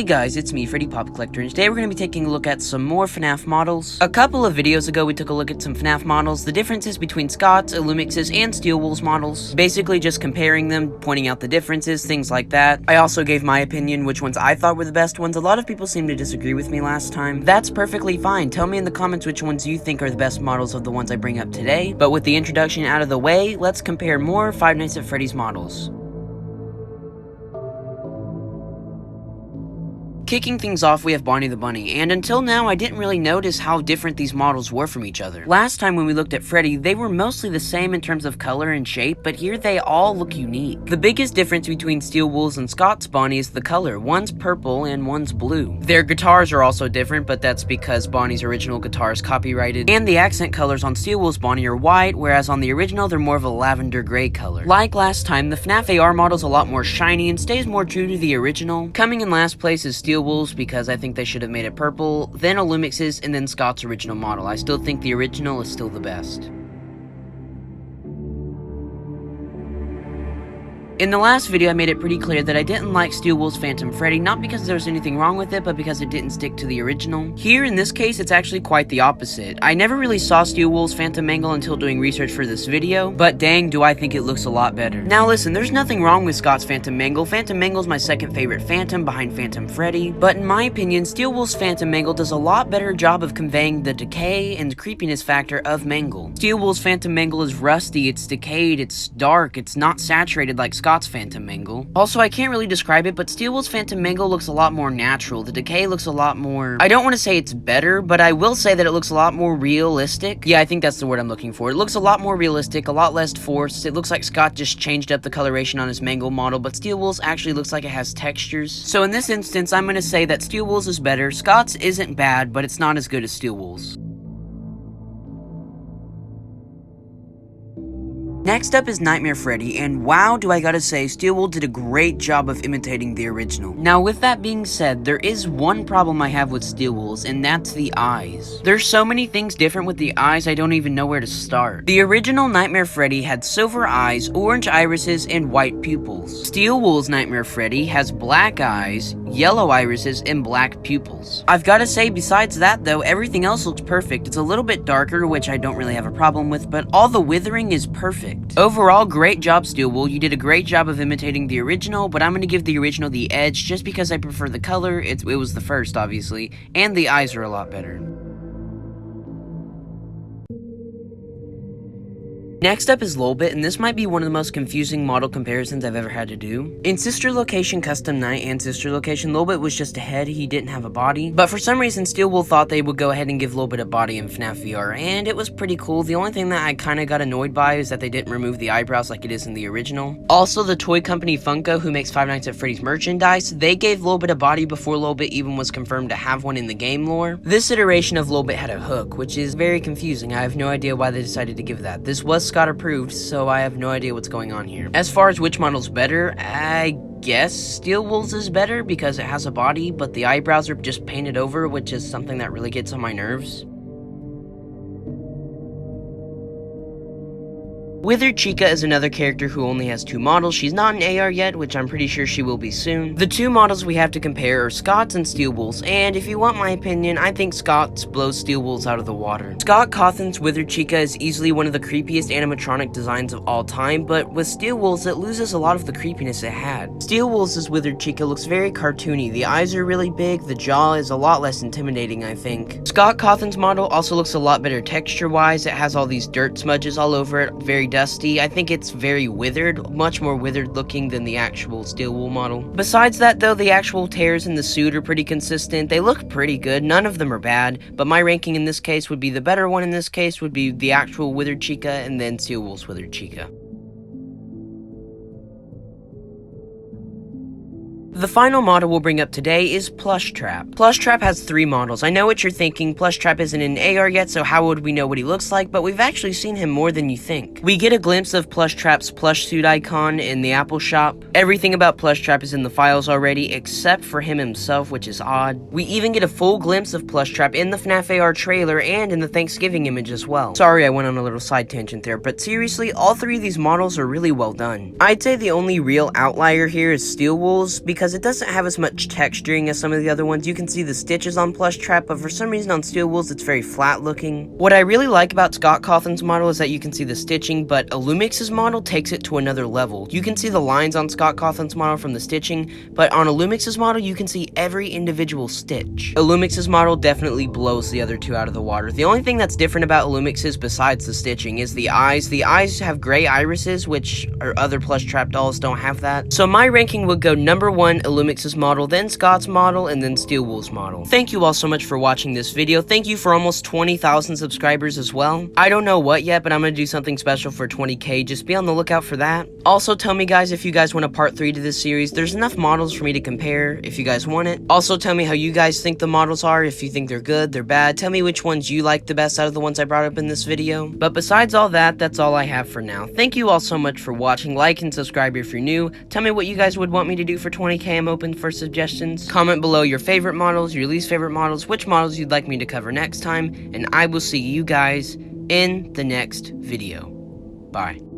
guys, it's me, Freddy Pop Collector, and today we're going to be taking a look at some more FNAF models. A couple of videos ago, we took a look at some FNAF models, the differences between Scott's, Illumix's, and Steel Wool's models. Basically just comparing them, pointing out the differences, things like that. I also gave my opinion, which ones I thought were the best ones. A lot of people seemed to disagree with me last time. That's perfectly fine. Tell me in the comments which ones you think are the best models of the ones I bring up today. But with the introduction out of the way, let's compare more Five Nights at Freddy's models. Kicking things off, we have Barney the Bunny, and until now, I didn't really notice how different these models were from each other. Last time when we looked at Freddy, they were mostly the same in terms of color and shape, but here they all look unique. The biggest difference between Steel Wool's and Scott's Bonnie is the color. One's purple and one's blue. Their guitars are also different, but that's because Bonnie's original guitar is copyrighted, and the accent colors on Steel Wool's Bonnie are white, whereas on the original, they're more of a lavender gray color. Like last time, the FNAF AR model's a lot more shiny and stays more true to the original. Coming in last place is Steel Wool's, because I think they should have made it purple, then Illumix's, and then Scott's original model. I still think the original is still the best. In the last video, I made it pretty clear that I didn't like Steel Wool's Phantom Freddy, not because there was anything wrong with it, but because it didn't stick to the original. Here, in this case, it's actually quite the opposite. I never really saw Steel Wool's Phantom Mangle until doing research for this video, but dang, do I think it looks a lot better. Now listen, there's nothing wrong with Scott's Phantom Mangle. Phantom Mangle's my second favorite Phantom behind Phantom Freddy, but in my opinion, Steel Wool's Phantom Mangle does a lot better job of conveying the decay and creepiness factor of Mangle. Steel Wool's Phantom Mangle is rusty, it's decayed, it's dark, it's not saturated like Scott's Phantom Mangle. Also, I can't really describe it, but Steel Wool's Phantom Mangle looks a lot more natural. The decay looks a lot more... I don't want to say it's better, but I will say that it looks a lot more realistic. Yeah, I think that's the word I'm looking for. It looks a lot more realistic, a lot less forced. It looks like Scott just changed up the coloration on his Mangle model, but Steel Wool's actually looks like it has textures. So in this instance, I'm going to say that Steel Wool's is better. Scott's isn't bad, but it's not as good as Steel Wool's. Next up is Nightmare Freddy, and wow, do I gotta say, Steel Wool did a great job of imitating the original. Now, with that being said, there is one problem I have with Steel Wool's, and that's the eyes. There's so many things different with the eyes, I don't even know where to start. The original Nightmare Freddy had silver eyes, orange irises, and white pupils. Steel Wool's Nightmare Freddy has black eyes, yellow irises, and black pupils. I've gotta say, besides that though, everything else looks perfect. It's a little bit darker, which I don't really have a problem with, but all the withering is perfect. Overall, great job, Steel Wool. You did a great job of imitating the original, but I'm going to give the original the edge just because I prefer the color. It was the first, obviously, and the eyes are a lot better. Next up is Loba, and this might be one of the most confusing model comparisons I've ever had to do. In Sister Location Custom Night and Sister Location, Loba was just a head, he didn't have a body. But for some reason, Steel Wool thought they would go ahead and give Loba a body in FNAF VR, and it was pretty cool. The only thing that I kinda got annoyed by is that they didn't remove the eyebrows like it is in the original. Also, the toy company Funko, who makes Five Nights at Freddy's merchandise, they gave Loba a body before Loba even was confirmed to have one in the game lore. This iteration of Loba had a hook, which is very confusing. I have no idea why they decided to give that. This was Scott approved, so I have no idea what's going on here. As far as which model's better, I guess Steel Wool's is better because it has a body, but the eyebrows are just painted over, which is something that really gets on my nerves. Withered Chica is another character who only has two models. She's not an AR yet, which I'm pretty sure she will be soon. The two models we have to compare are Scott's and Steel Wool's, and if you want my opinion, I think Scott's blows Steel Wool's out of the water. Scott Cawthon's Withered Chica is easily one of the creepiest animatronic designs of all time, but with Steel Wool's, it loses a lot of the creepiness it had. Steel Wool's Withered Chica looks very cartoony. The eyes are really big, the jaw is a lot less intimidating, I think. Scott Cawthon's model also looks a lot better texture-wise. It has all these dirt smudges all over it, very dusty. I think it's very withered, much more withered looking than the actual Steel Wool model. Besides that though, the actual tears in the suit are pretty consistent. They look pretty good, none of them are bad, but my ranking in this case would be the better one in this case would be the actual Withered Chica and then Steel Wool's Withered Chica. The final model we'll bring up today is Plushtrap. Plushtrap has three models. I know what you're thinking, Plushtrap isn't in AR yet, so how would we know what he looks like, but we've actually seen him more than you think. We get a glimpse of Plushtrap's plush suit icon in the Apple shop. Everything about Plushtrap is in the files already, except for him himself, which is odd. We even get a full glimpse of Plushtrap in the FNAF AR trailer and in the Thanksgiving image as well. Sorry I went on a little side tangent there, but seriously, all three of these models are really well done. I'd say the only real outlier here is Steel Wool's, because because it doesn't have as much texturing as some of the other ones. You can see the stitches on Plushtrap, but for some reason on Steel Wool's it's very flat looking. What I really like about Scott Cawthon's model is that you can see the stitching, but Illumix's model takes it to another level. You can see the lines on Scott Cawthon's model from the stitching, but on Illumix's model you can see every individual stitch. Illumix's model definitely blows the other two out of the water. The only thing that's different about Illumix's besides the stitching is the eyes. The eyes have gray irises, which other Plushtrap dolls don't have that. So my ranking would go number 1 Illumix's model, then Scott's model, and then Steel Wool's model. Thank you all so much for watching this video. Thank you for almost 20,000 subscribers as well. I don't know what yet, but I'm gonna do something special for 20k. Just be on the lookout for that. Also, tell me guys if you guys want a part 3 to this series. There's enough models for me to compare if you guys want it. Also, tell me how you guys think the models are, if you think they're good, they're bad. Tell me which ones you like the best out of the ones I brought up in this video. But besides all that, that's all I have for now. Thank you all so much for watching. Like and subscribe if you're new. Tell me what you guys would want me to do for 20k. I'm open for suggestions. Comment below your favorite models, your least favorite models, which models you'd like me to cover next time, and I will see you guys in the next video. Bye.